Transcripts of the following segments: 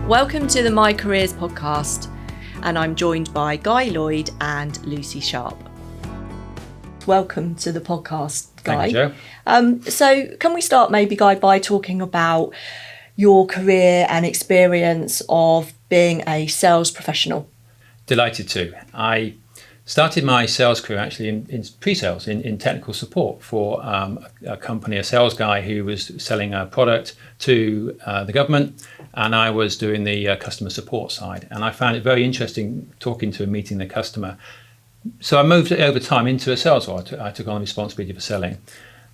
Welcome to the My Careers podcast, and I'm joined by Guy Lloyd and Lucy Sharp. Welcome to the podcast, Guy. Thank you, Jo. So can we start maybe, Guy, by talking about your career and experience of being a sales professional? Delighted to. I started my sales career actually in pre-sales, in technical support for a company, a sales guy who was selling a product to the government, and I was doing the customer support side. And I found it very interesting talking to and meeting the customer. So I moved over time into a sales role. I took on the responsibility for selling.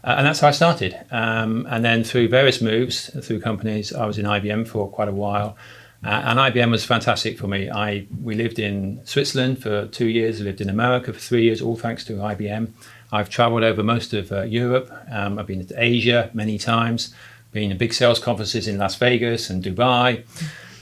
And that's how I started. And then through various moves, through companies, I was in IBM for quite a while. And IBM was fantastic for me. We lived in Switzerland for 2 years, lived in America for 3 years, all thanks to IBM. I've traveled over most of Europe. I've been to Asia many times, been in big sales conferences in Las Vegas and Dubai.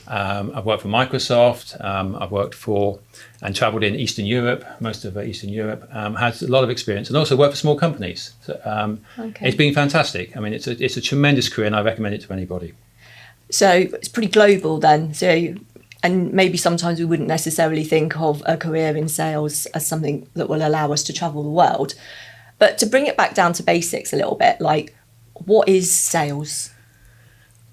I've worked for Microsoft. I've worked for and traveled in Eastern Europe, most of Eastern Europe. Had a lot of experience and also worked for small companies. So, It's been fantastic. I mean, it's a tremendous career and I recommend it to anybody. So it's pretty global then. So, and maybe sometimes we wouldn't necessarily think of a career in sales as something that will allow us to travel the world. But to bring it back down to basics a little bit, like, what is sales?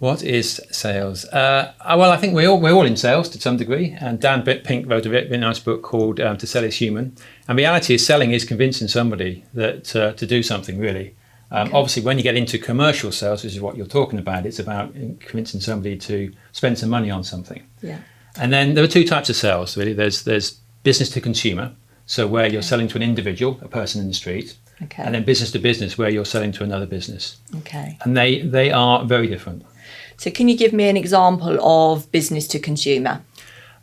What is sales? Well, I think we're all in sales to some degree. And Dan Pink wrote a very nice book called To Sell is Human. And reality is selling is convincing somebody that to do something, really. Obviously, when you get into commercial sales, which is what you're talking about, it's about convincing somebody to spend some money on something. Yeah. And then there are two types of sales, really. There's business to consumer, so where you're selling to an individual, a person in the street. Okay. And then business to business, where you're selling to another business. Okay. And they are very different. So can you give me an example of business to consumer?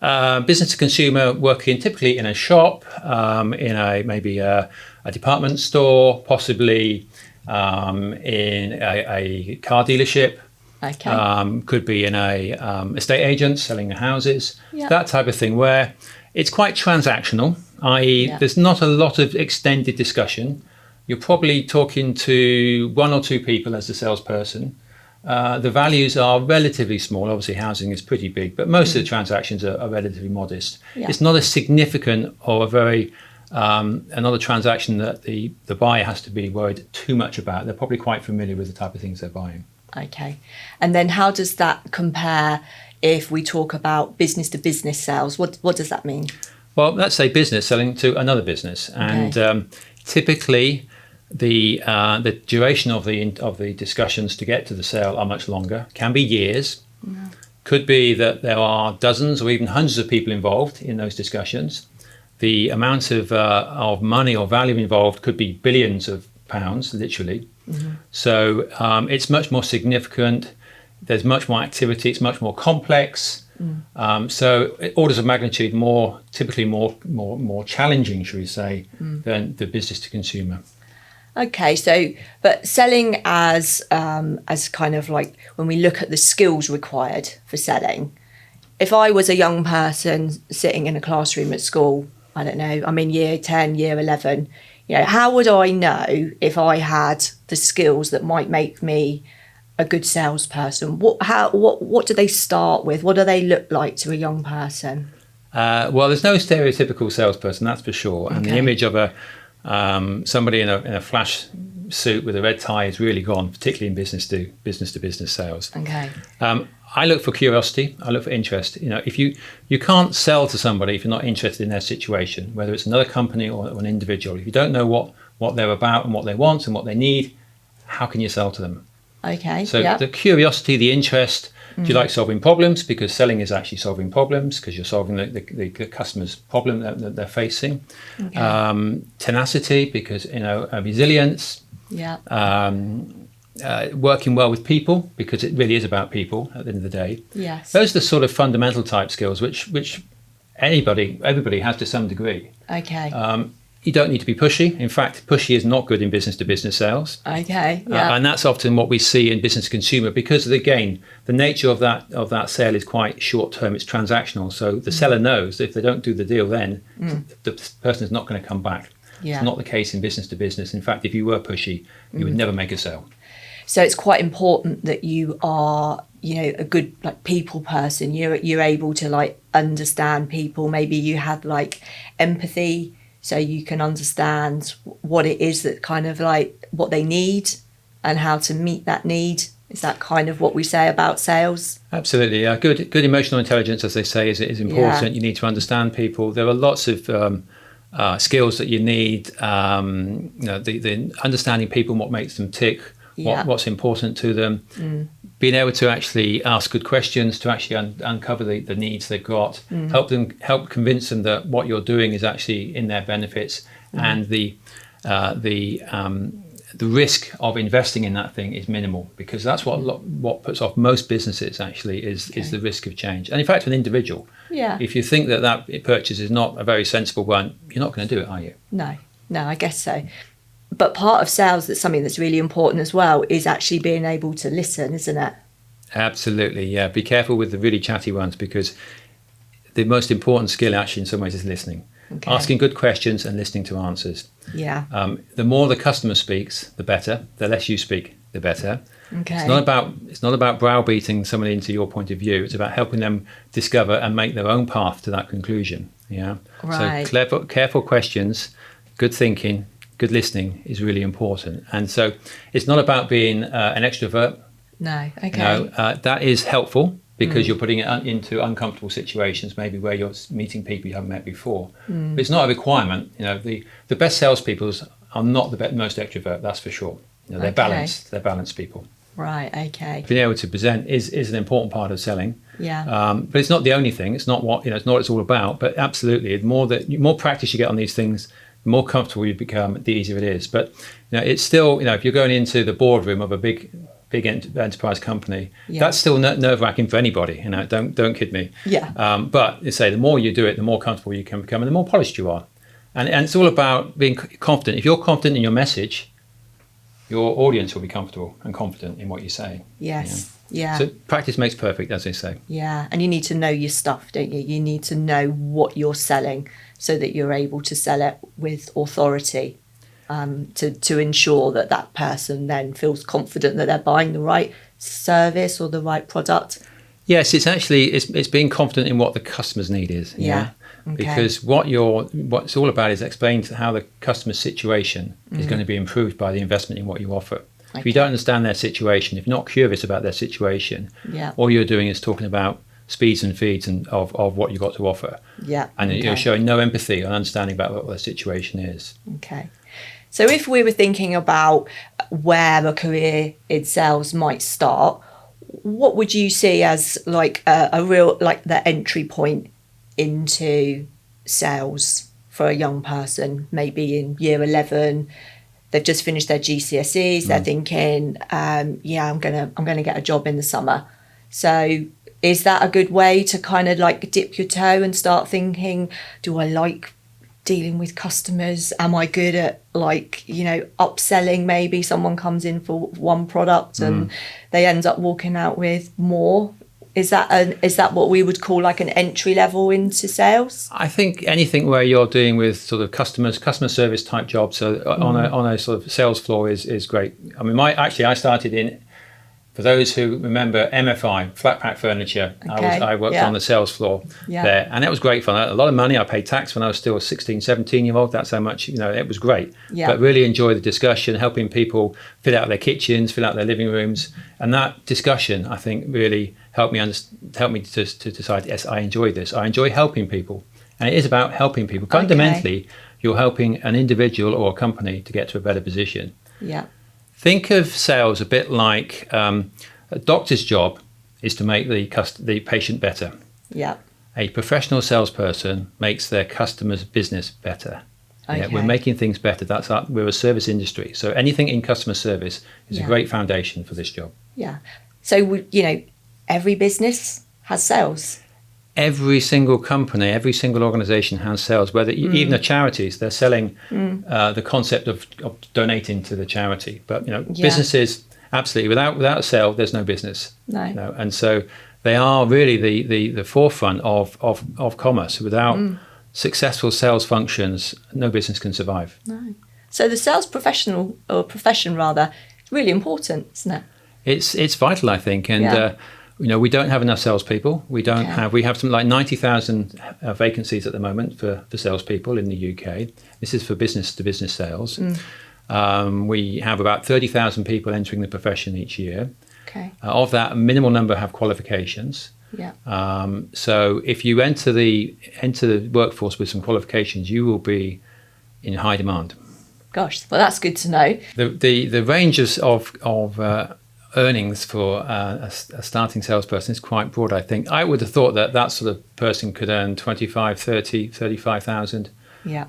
Business to consumer, working typically in a shop, in maybe a department store, possibly in a car dealership. Okay. Could be in a estate agent selling houses, Yep. that type of thing, where it's quite transactional, i.e. there's not a lot of extended discussion. You're probably talking to one or two people as the salesperson. The values are relatively small. Obviously, housing is pretty big, but most of the transactions are relatively modest. Yeah. It's not a significant or a very another transaction that the buyer has to be worried too much about. They're probably quite familiar with the type of things they're buying. Okay. And then how does that compare if we talk about business to business sales? What does that mean? Well, let's say business selling to another business, and typically the duration of the discussions to get to the sale are much longer. Can be years. Yeah. Could be that there are dozens or even hundreds of people involved in those discussions. The amount of money or value involved could be billions of pounds, literally. Mm-hmm. So it's much more significant. There's much more activity. It's much more complex. So orders of magnitude typically more challenging, should we say, than the business to consumer. Okay, so but selling as kind of like when we look at the skills required for selling, if I was a young person sitting in a classroom at school, I don't know, I'm in year 10, year 11, how would I know if I had the skills that might make me a good salesperson? What do they start with? What do they look like to a young person? Well, there's no stereotypical salesperson, that's for sure. And the image of somebody in a flash suit with a red tie is really gone, particularly in business to business sales. Okay. I look for curiosity. I look for interest. If you can't sell to somebody if you're not interested in their situation, whether it's another company or an individual. If you don't know what they're about and what they want and what they need, how can you sell to them? Okay. So the curiosity, the interest. Do you like solving problems? Because selling is actually solving problems, because you're solving the customer's problem that they're facing. Okay. Tenacity, because resilience. Yeah. Working well with people, because it really is about people at the end of the day. Yes. Those are the sort of fundamental type skills which everybody has to some degree. Okay. You don't need to be pushy. In fact, pushy is not good in business to business sales. Okay. Yeah. And that's often what we see in business to consumer, because again, the nature of that sale is quite short term. It's transactional. So the seller knows that if they don't do the deal, then the person is not going to come back. Yeah. It's not the case in business to business. In fact, if you were pushy, you would never make a sale. So it's quite important that you are, a good like people person. You're able to like understand people. Maybe you have like empathy, so you can understand what it is that kind of like what they need and how to meet that need. Is that kind of what we say about sales? Absolutely. Good emotional intelligence, as they say, is important. Yeah. You need to understand people. There are lots of skills that you need. The understanding people and what makes them tick, what's important to them. Being able to actually ask good questions to actually uncover the needs they've got. Help convince them that what you're doing is actually in their benefits, and the risk of investing in that thing is minimal, because that's what puts off most businesses actually is the risk of change. And in fact, an individual, if you think that purchase is not a very sensible one, you're not going to do it, are you? No, I guess so. But part of sales, that's something that's really important as well, is actually being able to listen, isn't it? Absolutely, yeah. Be careful with the really chatty ones, because the most important skill actually in some ways is listening. Okay. Asking good questions and listening to answers. Yeah. The more the customer speaks, the better. The less you speak, the better. Okay. It's not about browbeating somebody into your point of view. It's about helping them discover and make their own path to that conclusion. Yeah. Right. So careful questions, good thinking, good listening is really important. And so it's not about being an extrovert. No. Okay. No, that is helpful, because you're putting it into uncomfortable situations, maybe where you're meeting people you haven't met before. But it's not a requirement. The best salespeople are not the most extrovert, that's for sure. They're balanced. They're balanced people. Right. Okay. Being able to present is an important part of selling. Yeah. But it's not the only thing. It's not what it's not what it's all about. But absolutely, the more practice you get on these things, the more comfortable you become, the easier it is. But it's still, if you're going into the boardroom of a big enterprise company, that's still nerve-wracking for anybody. Don't kid me. Yeah. But you say the more you do it, the more comfortable you can become, and the more polished you are. And it's all about being confident. If you're confident in your message, your audience will be comfortable and confident in what you're saying. Yes. Yeah. So practice makes perfect, as they say. Yeah. And you need to know your stuff, don't you? You need to know what you're selling so that you're able to sell it with authority. To ensure that person then feels confident that they're buying the right service or the right product. Yes, it's being confident in what the customer's need is. Yeah. Okay. Because what it's all about is explaining how the customer's situation is going to be improved by the investment in what you offer. Okay. If you don't understand their situation, if you're not curious about their situation, all you're doing is talking about speeds and feeds of what you've got to offer. Yeah. And you're showing no empathy or understanding about what their situation is. Okay. So if we were thinking about where a career in sales might start, what would you see as like a real, like the entry point into sales for a young person, maybe in year 11? They've just finished their GCSEs. They're thinking, I'm gonna get a job in the summer. So is that a good way to kind of like dip your toe and start thinking, do I like dealing with customers? Am I good at upselling? Maybe someone comes in for one product and they end up walking out with more. Is that what we would call like an entry level into sales? I think anything where you're dealing with sort of customer service type jobs, so on a sort of sales floor is great. I mean, I started in, for those who remember MFI, flat pack furniture, okay. I worked on the sales floor there, and that was great fun. A lot of money. I paid tax when I was still a 16, 17-year-old. That's how much, it was great. Yeah. But really enjoyed the discussion, helping people fit out their kitchens, fit out their living rooms. And that discussion, I think, really helped me to decide, yes, I enjoy this. I enjoy helping people. And it is about helping people. Fundamentally, you're helping an individual or a company to get to a better position. Yeah. Think of sales a bit like a doctor's job is to make the patient better. Yeah. A professional salesperson makes their customer's business better. Okay. Yeah, we're making things better. We're a service industry. So anything in customer service is a great foundation for this job. Yeah. So, every business has sales. Every single company, every single organization has sales, whether even the charities, they're selling the concept of donating to the charity. But, businesses, absolutely, without a sale, there's no business. No. And so they are really the forefront of commerce. Without successful sales functions, no business can survive. No. So the sales profession It's really important, isn't it? It's vital, I think, and we don't have enough salespeople. We have something like 90,000 vacancies at the moment for salespeople in the UK. This is for business to business sales. We have about 30,000 people entering the profession each year. Okay. Of that, a minimal number have qualifications. Yeah. So if you enter the workforce with some qualifications, you will be in high demand. Gosh, well, that's good to know. The ranges of earnings for a starting salesperson is quite broad, I think. I would have thought that sort of person could earn 25, 30, 35,000. Yeah.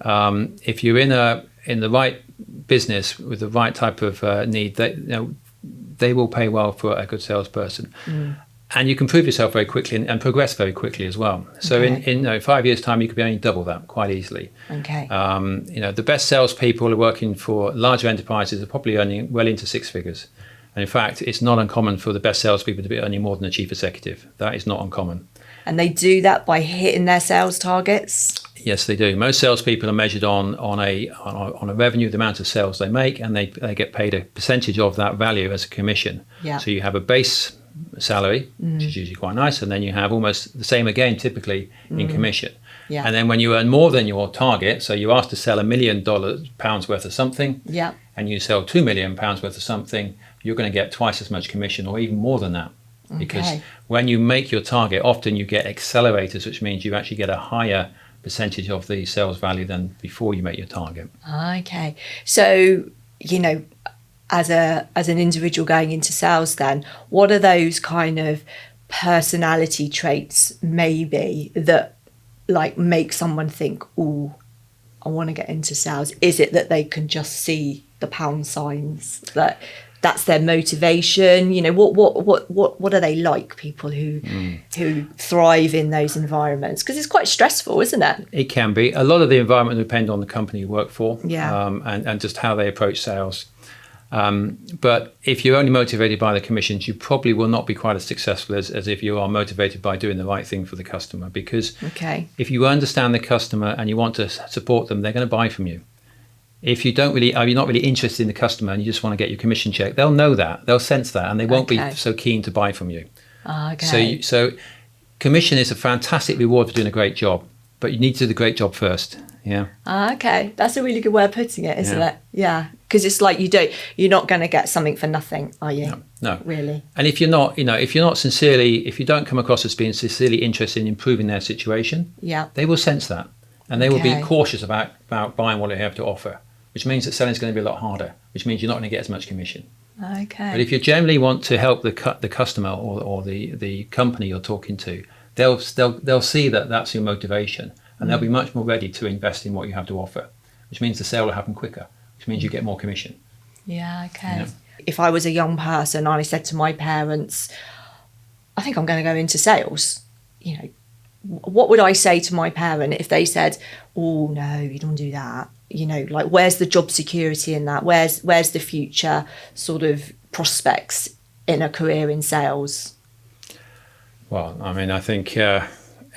If you're in the right business with the right type of need, they will pay well for a good salesperson. And you can prove yourself very quickly and progress very quickly as well. So in 5 years' time, you could be earning double that quite easily. Okay. The best salespeople who are working for larger enterprises are probably earning well into six figures. And in fact, it's not uncommon for the best salespeople to be earning more than a chief executive. That is not uncommon. And they do that by hitting their sales targets? Yes, they do. Most salespeople are measured on a revenue, the amount of sales they make, and they get paid a percentage of that value as a commission. Yeah. So you have a base salary, which is usually quite nice, and then you have almost the same again, typically in commission. Yeah. And then when you earn more than your target, so you asked to sell £1 million worth of something, Yeah. and you sell £2 million worth of something, you're going to get twice as much commission, or even more than that. Because when you make your target, often you get accelerators, which means you actually get a higher percentage of the sales value than before you make your target. Okay. So, as an individual going into sales then, what are those kind of personality traits maybe that like make someone think, "Ooh, I want to get into sales"? Is it that they can just see the pound signs, that's their motivation? What are they like, people who thrive in those environments? Because it's quite stressful, isn't it? It can be. A lot of the environment will depend on the company you work for, and just how they approach sales. But if you're only motivated by the commissions, you probably will not be quite as successful as if you are motivated by doing the right thing for the customer. Because if you understand the customer and you want to support them, they're going to buy from you. If you you're not really interested in the customer and you just want to get your commission check, they'll know that, they'll sense that, and they won't be so keen to buy from you. Okay. So commission is a fantastic reward for doing a great job, but you need to do the great job first. Yeah. Okay, that's a really good way of putting it, isn't it? Yeah, because it's like you're not going to get something for nothing, are you? No. Really. And if you don't come across as being sincerely interested in improving their situation, they will sense that, and they will be cautious about buying what they have to offer, which means that selling is going to be a lot harder, which means you're not going to get as much commission. Okay. But if you generally want to help the customer or the company you're talking to, they'll see that that's your motivation, and they'll be much more ready to invest in what you have to offer, which means the sale will happen quicker, which means you get more commission. Yeah, okay. Yeah. If I was a young person and I said to my parents, I think I'm going to go into sales, what would I say to my parent if they said, "Oh no, you don't do that"? Like, where's the job security in that? Where's the future sort of prospects in a career in sales? Well, I mean, I think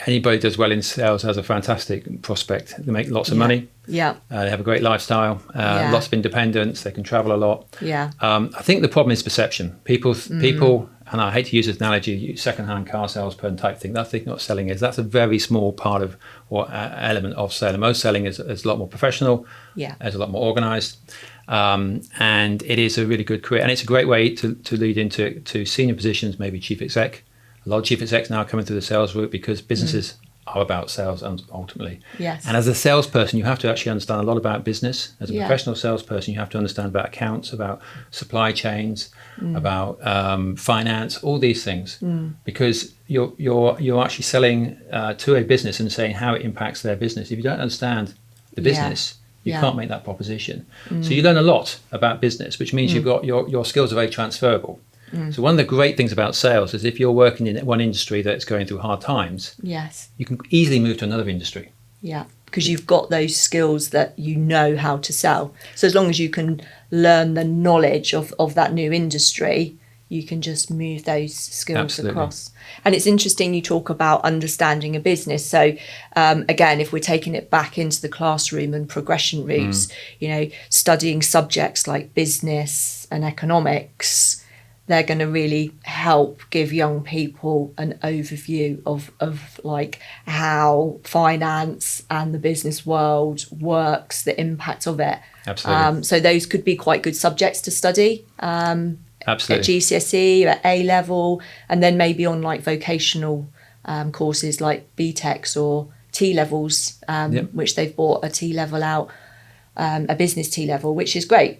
anybody who does well in sales has a fantastic prospect. They make lots of money. Yeah. They have a great lifestyle, lots of independence. They can travel a lot. Yeah. I think the problem is perception. People, and I hate to use this analogy, second-hand car salesperson type thing. That's what selling is. That's a very small part of or element of selling. Most selling is a lot more professional. Yeah. It's a lot more organised, and it is a really good career. And it's a great way to lead into senior positions, maybe chief exec. A lot of chief execs now are coming through the sales route because businesses are about sales ultimately. Yes. And as a salesperson, you have to actually understand a lot about business. As a professional salesperson, you have to understand about accounts, about supply chains, about finance, all these things, because you're actually selling to a business and saying how it impacts their business. If you don't understand the business, you can't make that proposition. So you learn a lot about business, which means you've got your skills are very transferable. So one of the great things about sales is if you're working in one industry that's going through hard times, you can easily move to another industry. Yeah, because you've got those skills that you know how to sell. So as long as you can learn the knowledge of that new industry, you can just move those skills Absolutely. across. And it's interesting you talk about understanding a business. So again, if we're taking it back into the classroom and progression routes, studying subjects like business and economics, they're going to really help give young people an overview of like how finance and the business world works, the impact of it. Absolutely. So those could be quite good subjects to study. Absolutely. At GCSE, at A level, and then maybe on like vocational courses like BTECs or T levels, which they've brought a T level out, a business T level, which is great.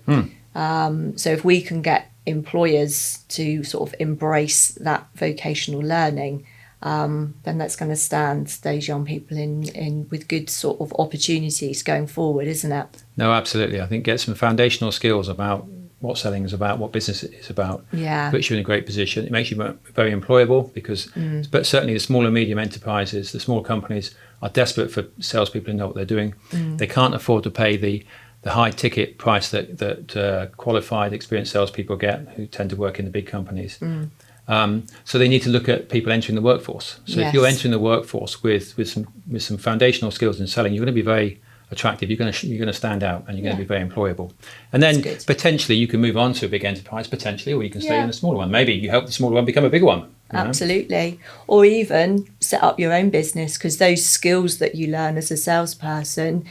So if we can get employers to sort of embrace that vocational learning, then that's going to stand those young people in with good sort of opportunities going forward, isn't it? No, absolutely. I think get some foundational skills about what selling is about, what business is about. Yeah. Puts you in a great position. It makes you very employable because, but certainly the small and medium enterprises, the small companies are desperate for salespeople who know what they're doing. They can't afford to pay the high ticket price that qualified, experienced salespeople get, who tend to work in the big companies. So they need to look at people entering the workforce. So if you're entering the workforce with some foundational skills in selling, you're going to be very attractive. You're going to stand out, and you're going to be very employable. And then potentially you can move on to a big enterprise, potentially, or you can stay in a smaller one. Maybe you help the smaller one become a bigger one. Absolutely. Or even set up your own business, because those skills that you learn as a salesperson,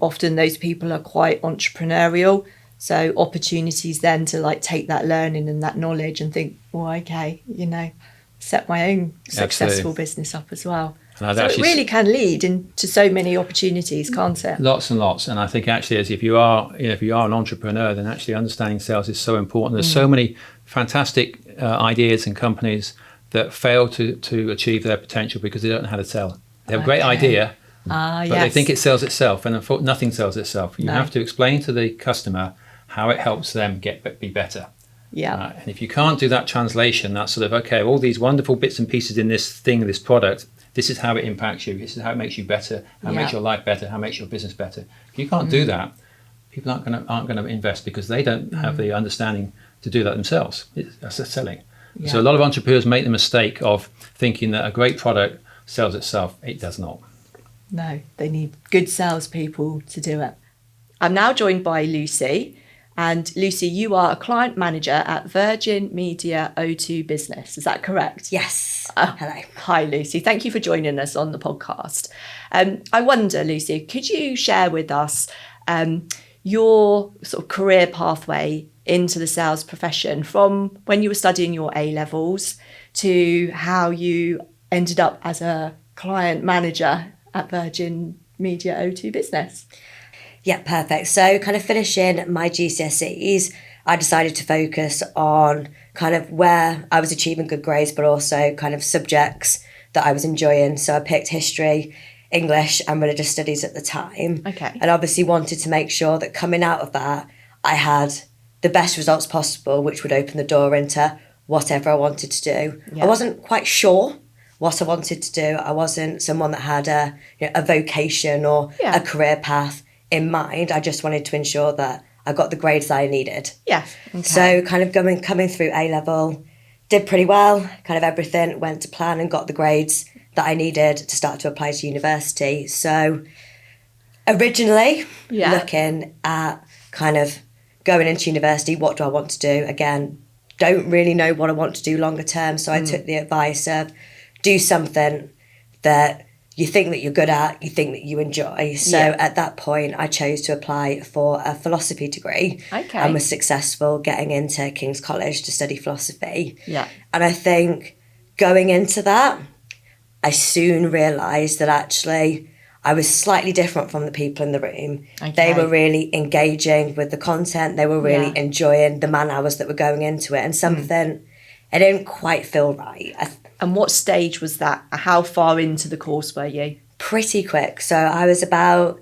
often those people are quite entrepreneurial. So opportunities then to like take that learning and that knowledge and think, well, okay, set my own successful business up as well. And so it really can lead into so many opportunities, can't it? Lots and lots. And I think actually, as if you are an entrepreneur, then actually understanding sales is so important. There's so many fantastic ideas and companies that fail to achieve their potential because they don't know how to sell. They have a great idea, but they think it sells itself, and nothing sells itself. You have to explain to the customer how it helps them be better. Yeah. And if you can't do that translation, that's sort of, okay, all these wonderful bits and pieces in this thing, this product, this is how it impacts you, this is how it makes you better, how it makes your life better, how it makes your business better. If you can't do that, people aren't going to invest because they don't have the understanding to do that themselves. That's selling. Yeah. So a lot of entrepreneurs make the mistake of thinking that a great product sells itself. It does not. No, they need good salespeople to do it. I'm now joined by Lucy. And Lucy, you are a client manager at Virgin Media O2 Business. Is that correct? Yes. Hello. Hi, Lucy. Thank you for joining us on the podcast. I wonder, Lucy, could you share with us your sort of career pathway into the sales profession from when you were studying your A-levels to how you ended up as a client manager at Virgin Media O2 Business? Yeah, perfect. So kind of finishing my GCSEs, I decided to focus on kind of where I was achieving good grades, but also kind of subjects that I was enjoying. So I picked history, English and religious studies at the time. Okay. And obviously wanted to make sure that coming out of that, I had the best results possible, which would open the door into whatever I wanted to do. Yeah. I wasn't quite sure what I wanted to do. I wasn't someone that had a vocation or a career path in mind. I just wanted to ensure that I got the grades that I needed. Yeah. Okay. So kind of coming through A-level, did pretty well, kind of everything went to plan and got the grades that I needed to start to apply to university. So originally looking at kind of going into university, what do I want to do? Again, don't really know what I want to do longer term. So I took the advice of do something that you think that you're good at, you think that you enjoy. So at that point, I chose to apply for a philosophy degree and was successful getting into King's College to study philosophy. Yeah. And I think going into that, I soon realised that actually I was slightly different from the people in the room. Okay. They were really engaging with the content. They were really enjoying the man hours that were going into it. And something, it didn't quite feel right. And what stage was that? How far into the course were you? Pretty quick. So I was about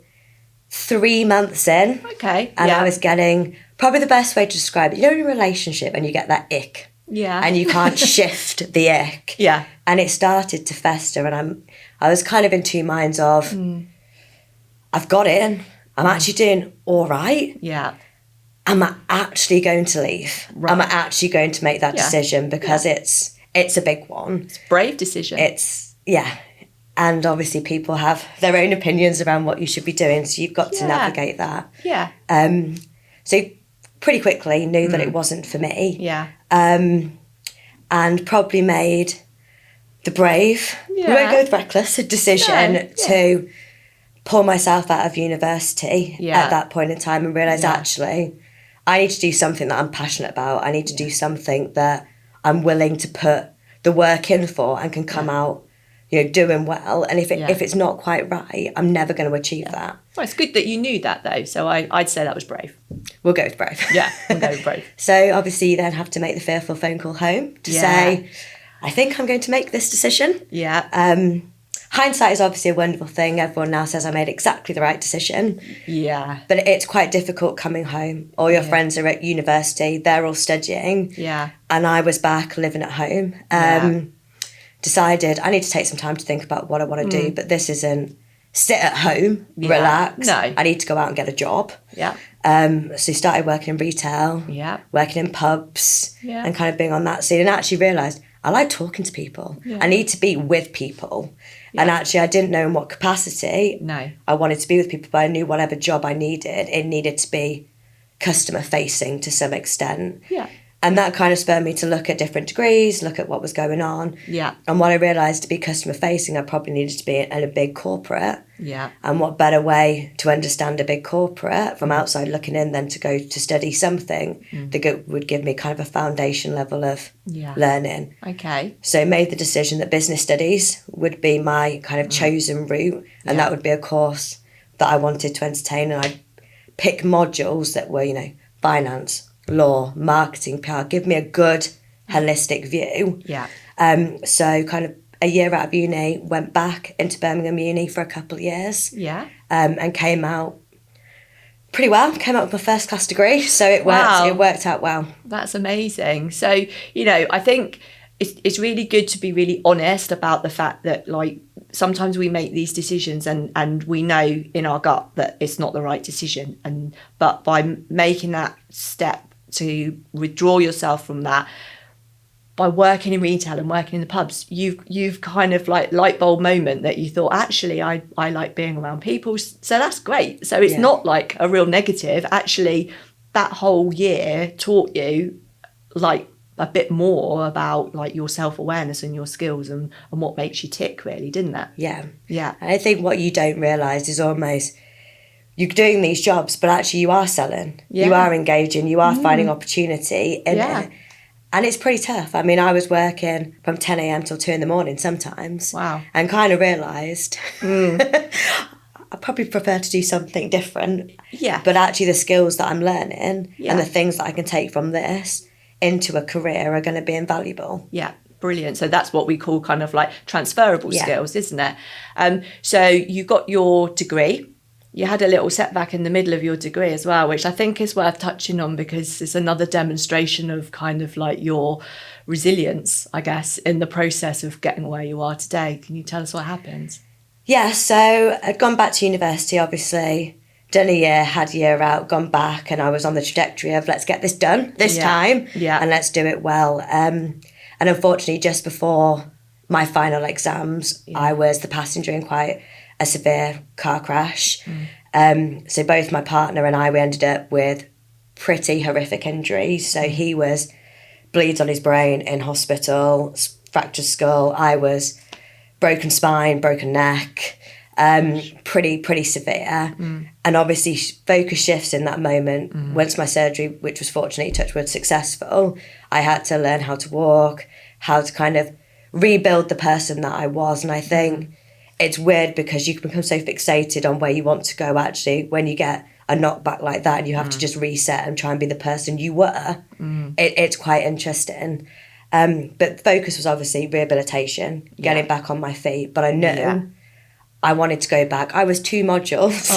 3 months in. Okay. And I was getting, probably the best way to describe it, in a relationship and you get that ick. Yeah. And you can't shift the ick. Yeah. And it started to fester and I was kind of in two minds of, I've got it and I'm actually doing all right. Yeah. am I actually going to leave? Right. Am I actually going to make that Yeah. decision? Because it's a big one. Brave decision. Yeah. And obviously people have their own opinions around what you should be doing. So you've got to Yeah. navigate that. Yeah. So pretty quickly knew that it wasn't for me. Yeah. And probably made the brave, we Yeah. won't go with reckless, a decision No, yeah. to pull myself out of university Yeah. at that point in time and realise Yeah. actually I need to do something that I'm passionate about. I need to do something that I'm willing to put the work in for and can come out, doing well. And if it's not quite right, I'm never going to achieve that. Well, it's good that you knew that, though. So I'd say that was brave. We'll go with brave. Yeah, we'll go with brave. So obviously you then have to make the fearful phone call home to Yeah. say, I think I'm going to make this decision. Yeah. Hindsight is obviously a wonderful thing. Everyone now says I made exactly the right decision. Yeah. But it's quite difficult coming home. All your friends are at university. They're all studying. Yeah. And I was back living at home. Decided I need to take some time to think about what I want to do. But this isn't sit at home, relax. No. I need to go out and get a job. Yeah. So started working in retail, Yeah. working in pubs, Yeah. and kind of being on that scene. And actually realised I like talking to people. Yeah. I need to be with people. And actually, I didn't know in what capacity No. I wanted to be with people, but I knew whatever job I needed, it needed to be customer facing to some extent. Yeah. And that kind of spurred me to look at different degrees, look at what was going on. Yeah. And what I realised to be customer facing, I probably needed to be in a big corporate. Yeah. And what better way to understand a big corporate from outside looking in than to go to study something that would give me kind of a foundation level of Yeah. learning. Okay. So I made the decision that business studies would be my kind of chosen route, and that would be a course that I wanted to entertain. And I'd pick modules that were, finance, law, marketing, PR, give me a good holistic view. Yeah. So kind of a year out of uni, went back into Birmingham Uni for a couple of years, Yeah. and came out pretty well. Came out with my first class degree, so it worked. Wow. It worked out well. That's amazing. So, I think it's really good to be really honest about the fact that, like, sometimes we make these decisions and we know in our gut that it's not the right decision. But by making that step to withdraw yourself from that, by working in retail and working in the pubs, you've kind of like light bulb moment that you thought, actually, I like being around people. So that's great. So it's not like a real negative. Actually, that whole year taught you like a bit more about like your self-awareness and your skills and what makes you tick, really, didn't it? Yeah. Yeah. And I think what you don't realise is almost you're doing these jobs, but actually you are selling. Yeah. You are engaging. You are finding opportunity in Yeah. it. And it's pretty tough. I mean, I was working from 10 a.m. till 2 in the morning sometimes. Wow. And kind of realised I probably prefer to do something different. Yeah. But actually the skills that I'm learning Yeah. and the things that I can take from this into a career are going to be invaluable. Yeah, brilliant. So that's what we call kind of like transferable Yeah. skills, isn't it? So you got your degree. You had a little setback in the middle of your degree as well, which I think is worth touching on because it's another demonstration of kind of like your resilience, I guess, in the process of getting where you are today. Can you tell us what happened? Yeah, so I'd gone back to university, obviously, done a year, had a year out, gone back, and I was on the trajectory of let's get this done this time and let's do it well. And unfortunately, just before my final exams, I was the passenger in quite a severe car crash. So both my partner and I, we ended up with pretty horrific injuries. So he was bleeds on his brain in hospital, fractured skull. I was broken spine, broken neck, pretty severe. And obviously focus shifts in that moment. Once my surgery, which was fortunately, touch wood, successful, I had to learn how to walk, how to kind of rebuild the person that I was. And I think it's weird because you can become so fixated on where you want to go actually when you get a knockback like that and you have to just reset and try and be the person you were. It's quite interesting. But focus was obviously rehabilitation, getting back on my feet. But I knew I wanted to go back. I was 2 modules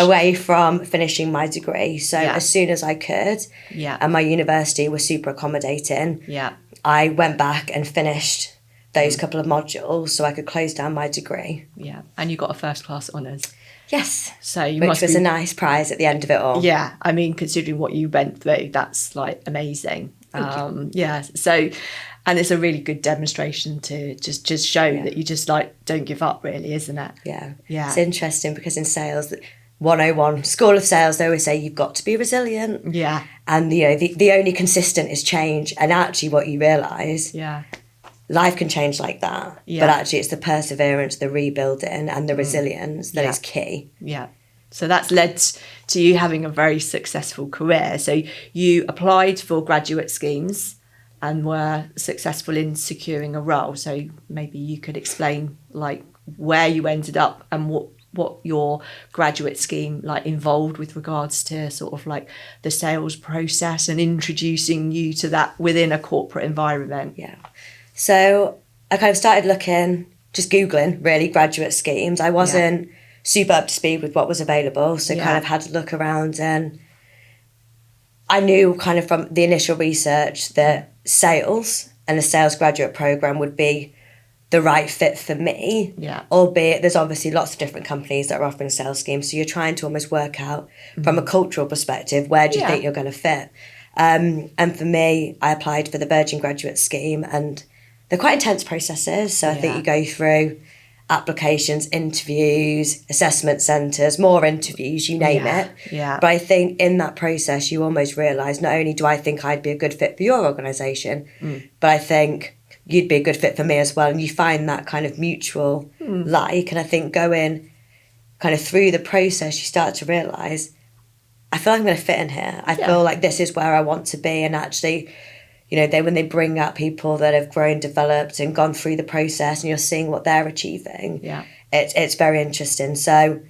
away from finishing my degree. So as soon as I could, and my university was super accommodating, I went back and finished those couple of modules so I could close down my degree. Yeah. And you got a first class honours. Yes. So you Which must was be, a nice prize at the end of it all. yeah. I mean, considering what you went through, that's like amazing. Yeah. So, and it's a really good demonstration to just show that you just like don't give up, really, isn't it? Yeah. Yeah. It's interesting because in sales, 101, School of Sales, they always say you've got to be resilient. Yeah. And, you know, the only consistent is change. And actually what you realise, Yeah. life can change like that. Yeah. But actually it's the perseverance, the rebuilding and the resilience that is key. Yeah. So that's led to you having a very successful career. So you applied for graduate schemes and were successful in securing a role. So maybe you could explain like where you ended up and what your graduate scheme like involved with regards to sort of like the sales process and introducing you to that within a corporate environment. Yeah. So I kind of started looking, just Googling really graduate schemes. I wasn't super up to speed with what was available. So kind of had to look around, and I knew kind of from the initial research that sales and a sales graduate program would be the right fit for me. Yeah. Albeit there's obviously lots of different companies that are offering sales schemes. So you're trying to almost work out from a cultural perspective, where do you think you're going to fit? And for me, I applied for the Virgin Graduate Scheme, and they're quite intense processes. So I think you go through applications, interviews, assessment centres, more interviews, you name it. Yeah. But I think in that process, you almost realise not only do I think I'd be a good fit for your organisation, but I think you'd be a good fit for me as well. And you find that kind of mutual like. And I think going kind of through the process, you start to realise, I feel like I'm going to fit in here. I feel like this is where I want to be. And actually, you know, when they bring up people that have grown, developed and gone through the process, and you're seeing what they're achieving, it's very interesting. So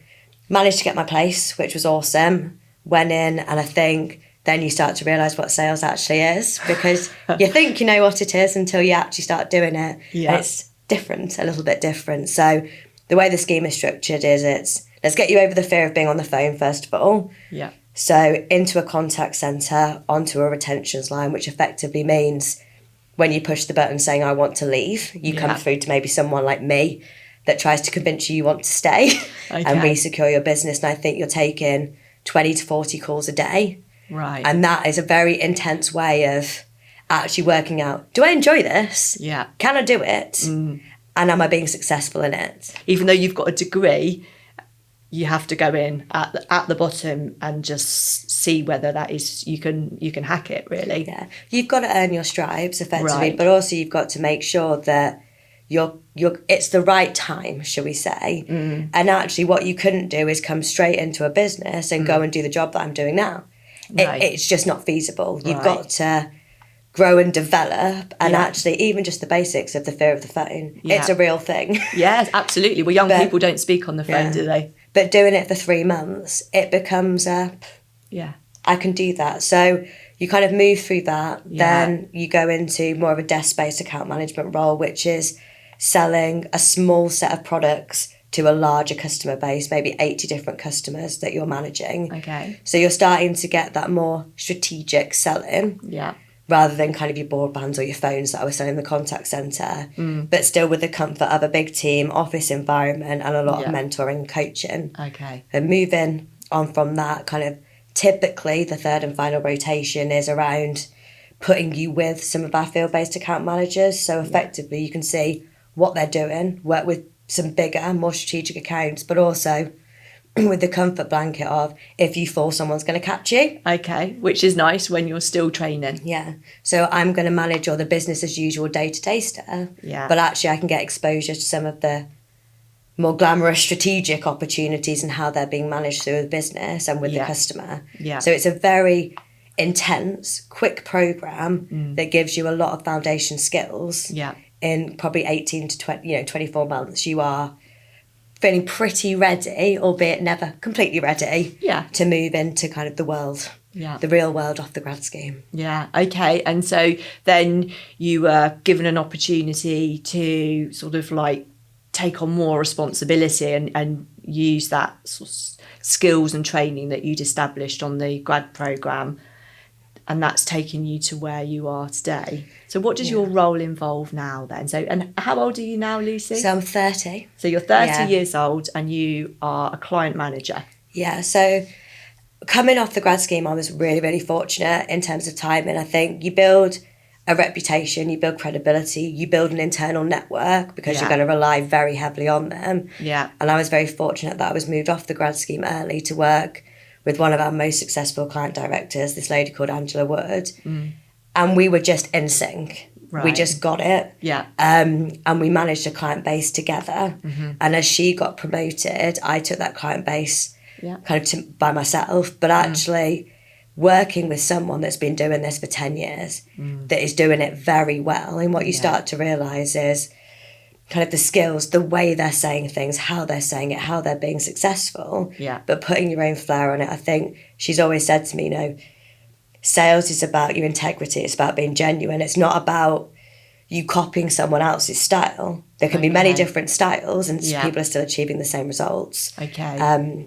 managed to get my place, which was awesome. Went in, and I think then you start to realise what sales actually is, because you think you know what it is until you actually start doing it. Yeah. And it's different, a little bit different. So the way the scheme is structured is let's get you over the fear of being on the phone, first of all. Yeah. So into a contact centre, onto a retentions line, which effectively means when you push the button saying, I want to leave, you come through to maybe someone like me that tries to convince you want to stay and re-secure your business. And I think you're taking 20 to 40 calls a day. Right. And that is a very intense way of actually working out, do I enjoy this? Yeah. Can I do it? And am I being successful in it? Even though you've got a degree, you have to go in at the bottom and just see whether that is you can hack it, really. Yeah, you've got to earn your stripes effectively, Right. but also you've got to make sure that you're it's the right time, shall we say? And actually, what you couldn't do is come straight into a business and go and do the job that I'm doing now. Right. It's just not feasible. You've Right. got to grow and develop, and Yeah. actually, even just the basics of the fear of the phone, Yeah. it's a real thing. Yes, absolutely. Well, young But- people don't speak on the phone, Yeah. do they? But doing it for 3 months, it becomes Yeah. I can do that. So you kind of move through that. Yeah. Then you go into more of a desk-based account management role, which is selling a small set of products to a larger customer base, maybe 80 different customers that you're managing. Okay. So you're starting to get that more strategic selling Yeah. rather than kind of your broadbands or your phones that I was selling in the contact centre, but still with the comfort of a big team, office environment and a lot of mentoring and coaching. Okay. And moving on from that, kind of typically the third and final rotation is around putting you with some of our field-based account managers. So effectively you can see what they're doing, work with some bigger, more strategic accounts, but also with the comfort blanket of if you fall, someone's going to catch you. Okay. Which is nice when you're still training. Yeah. So I'm going to manage all the business as usual day-to-day stuff. Yeah. But actually I can get exposure to some of the more glamorous strategic opportunities and how they're being managed through the business and with the customer. Yeah. So it's a very intense, quick program that gives you a lot of foundation skills. Yeah. In probably 18 to 24 months, you are feeling pretty ready, albeit never completely ready, to move into kind of the world, the real world off the grad scheme. Yeah. Okay. And so then you were given an opportunity to sort of like take on more responsibility and use that sort of skills and training that you'd established on the grad program and that's taken you to where you are today. So what does your role involve now then? So, and how old are you now, Lucy? So I'm 30. So you're 30 Yeah. years old and you are a client manager. Yeah, so coming off the grad scheme, I was really, really fortunate in terms of timing. I think you build a reputation, you build credibility, you build an internal network because you're Yeah. going to rely very heavily on them. Yeah. And I was very fortunate that I was moved off the grad scheme early to work with one of our most successful client directors, this lady called Angela Wood. And we were just in sync. We Right. just got it. Yeah. And we managed a client base together. And as she got promoted, I took that client base Yeah. kind of by myself. But actually, working with someone that's been doing this for 10 years, that is doing it very well, and what you start to realise is kind of the skills, the way they're saying things, how they're saying it, how they're being successful, Yeah. but putting your own flair on it. I think she's always said to me, you know, sales is about your integrity, it's about being genuine. It's not about you copying someone else's style. There can be many Okay. different styles and Yeah. people are still achieving the same results. Okay.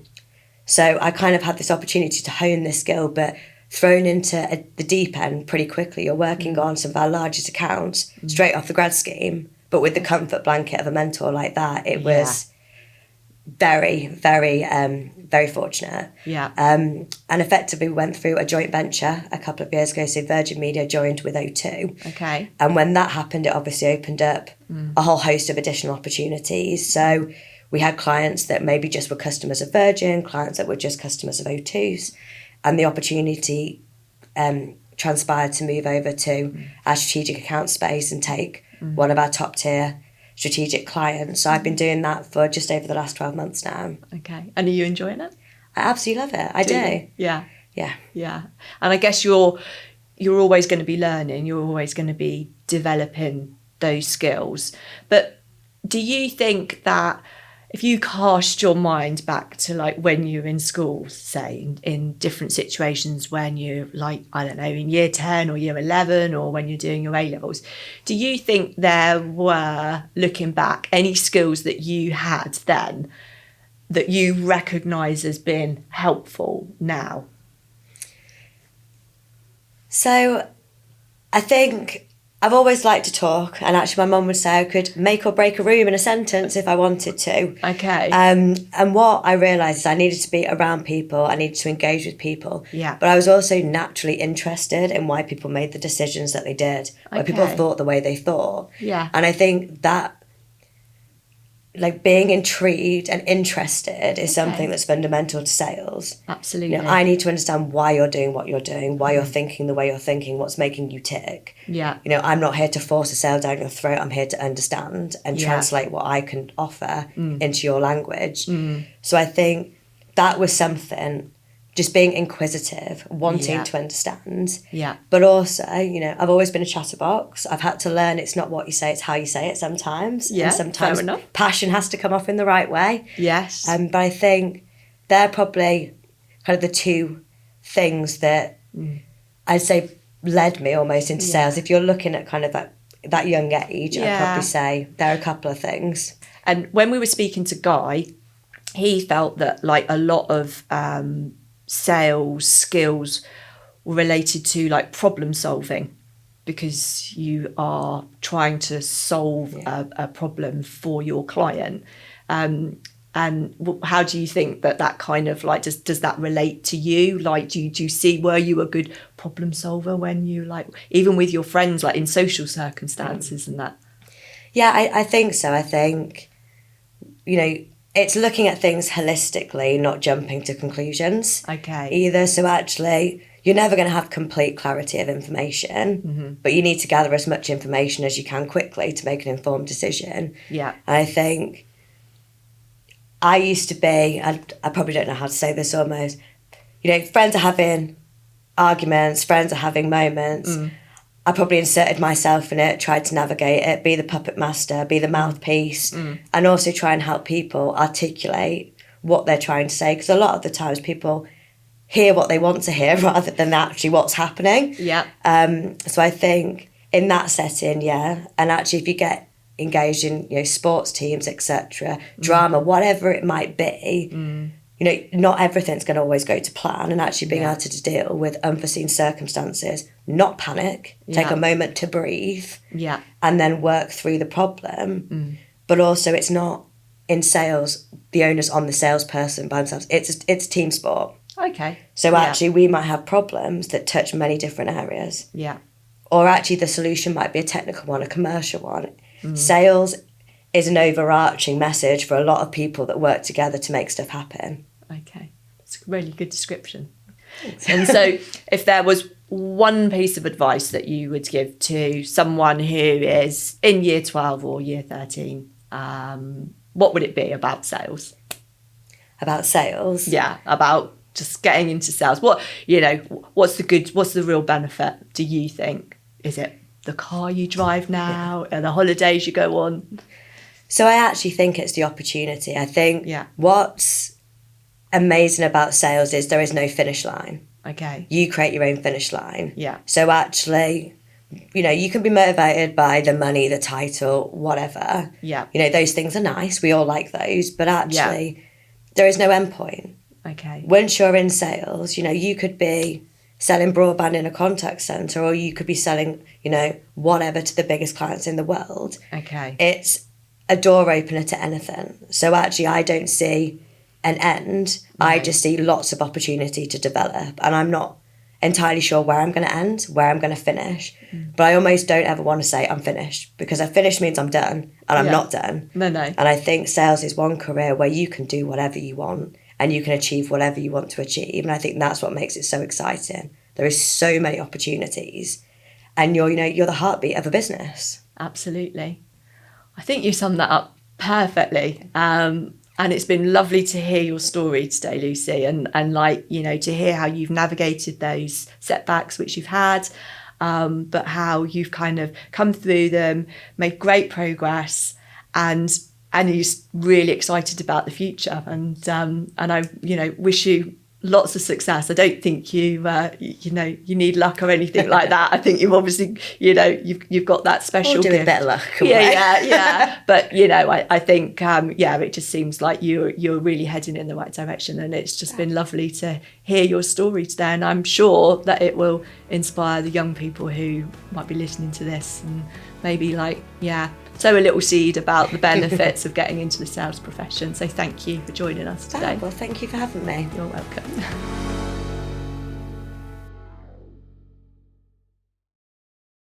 So I kind of had this opportunity to hone this skill, but thrown into the deep end pretty quickly. You're working on some of our largest accounts straight off the grad scheme, but with the comfort blanket of a mentor like that, it was very, very, very fortunate. Yeah. And effectively we went through a joint venture a couple of years ago. So Virgin Media joined with O2. Okay. And when that happened, it obviously opened up a whole host of additional opportunities. So we had clients that maybe just were customers of Virgin, clients that were just customers of O2's, and the opportunity transpired to move over to our strategic account space and take one of our top tier strategic clients. So I've been doing that for just over the last 12 months now. Okay. And are you enjoying it? I absolutely love it. I do. Yeah. Yeah. Yeah. And I guess you're always going to be learning, you're always going to be developing those skills. But do you think that if you cast your mind back to like when you were in school, say in different situations when you're like, I don't know, in year 10 or year 11 or when you're doing your A levels, do you think there were, looking back, any skills that you had then that you recognise as being helpful now? So I think I've always liked to talk, and actually my mum would say I could make or break a room in a sentence if I wanted to. Okay. And what I realised is I needed to be around people, I needed to engage with people. Yeah. But I was also naturally interested in why people made the decisions that they did, why people Okay. thought the way they thought. Yeah. And I think that like being intrigued and interested is something that's fundamental to sales. Absolutely. You know, I need to understand why you're doing what you're doing, why you're thinking the way you're thinking, what's making you tick. Yeah. You know, I'm not here to force a sale down your throat. I'm here to understand and Yeah. translate what I can offer into your language. So I think that was something, just being inquisitive, wanting Yeah. to understand. Yeah. But also, you know, I've always been a chatterbox. I've had to learn it's not what you say, it's how you say it sometimes. Yeah, And sometimes fair enough. passion has to come off in the right way. Yes. But I think they're probably kind of the two things that I'd say led me almost into sales. If you're looking at kind of that young age, I'd Yeah. probably say there are a couple of things. And when we were speaking to Guy, he felt that like a lot of sales skills were related to like problem solving, because you are trying to solve a problem for your client. And how do you think that kind of like, does that relate to you? Like, do you see, were you a good problem solver when you like, even with your friends, like in social circumstances and that? Yeah, I think so. I think, you know, it's looking at things holistically, not jumping to conclusions Okay. either. So actually, you're never going to have complete clarity of information, but you need to gather as much information as you can quickly to make an informed decision. Yeah. And I think I used to be, I probably don't know how to say this almost, you know, friends are having arguments, friends are having moments. I probably inserted myself in it, tried to navigate it, be the puppet master, be the mouthpiece, and also try and help people articulate what they're trying to say. Because a lot of the times people hear what they want to hear rather than actually what's happening. Yeah. So I think in that setting, yeah, and actually if you get engaged in, you know, sports teams, etc., drama, whatever it might be, not everything's going to always go to plan, and actually being able to deal with unforeseen circumstances, not panic, take a moment to breathe, and then work through the problem. But also, it's not in sales, the onus on the salesperson by themselves. It's team sport. Okay. So actually, we might have problems that touch many different areas. Yeah. Or actually, the solution might be a technical one, a commercial one. Sales is an overarching message for a lot of people that work together to make stuff happen. Okay. It's a really good description. And so if there was one piece of advice that you would give to someone who is in year 12 or year 13, what would it be about sales? About sales? Yeah, about just getting into sales. What's the real benefit, do you think? Is it the car you drive now and the holidays you go on? So I actually think it's the opportunity. I think what's amazing about sales is there is no finish line. Okay. You create your own finish line. Yeah. So actually, you can be motivated by the money, the title, whatever. Yeah. Those things are nice. We all like those. But actually, there is no end point. Okay. Once you're in sales, you could be selling broadband in a contact centre, or you could be selling, whatever to the biggest clients in the world. Okay. It's a door opener to anything. So actually, I don't see an end. I just see lots of opportunity to develop, and I'm not entirely sure where I'm going to end, where I'm going to finish. But I almost don't ever want to say I'm finished, because finished means I'm done, and I'm not done. No. And I think sales is one career where you can do whatever you want and you can achieve whatever you want to achieve. And I think that's what makes it so exciting. There is so many opportunities, and you're the heartbeat of a business. Absolutely. I think you summed that up perfectly. And it's been lovely to hear your story today, Lucy, and to hear how you've navigated those setbacks which you've had, but how you've kind of come through them, made great progress, and you're really excited about the future. And I wish you lots of success. I don't think you need luck or anything like that. I think you've obviously you've got that special gift. A bit of luck. Yeah. But I think it just seems like you're really heading in the right direction, and it's just been lovely to hear your story today. And I'm sure that it will inspire the young people who might be listening to this, and maybe sow a little seed about the benefits of getting into the sales profession. So thank you for joining us today. Well, thank you for having me. You're welcome.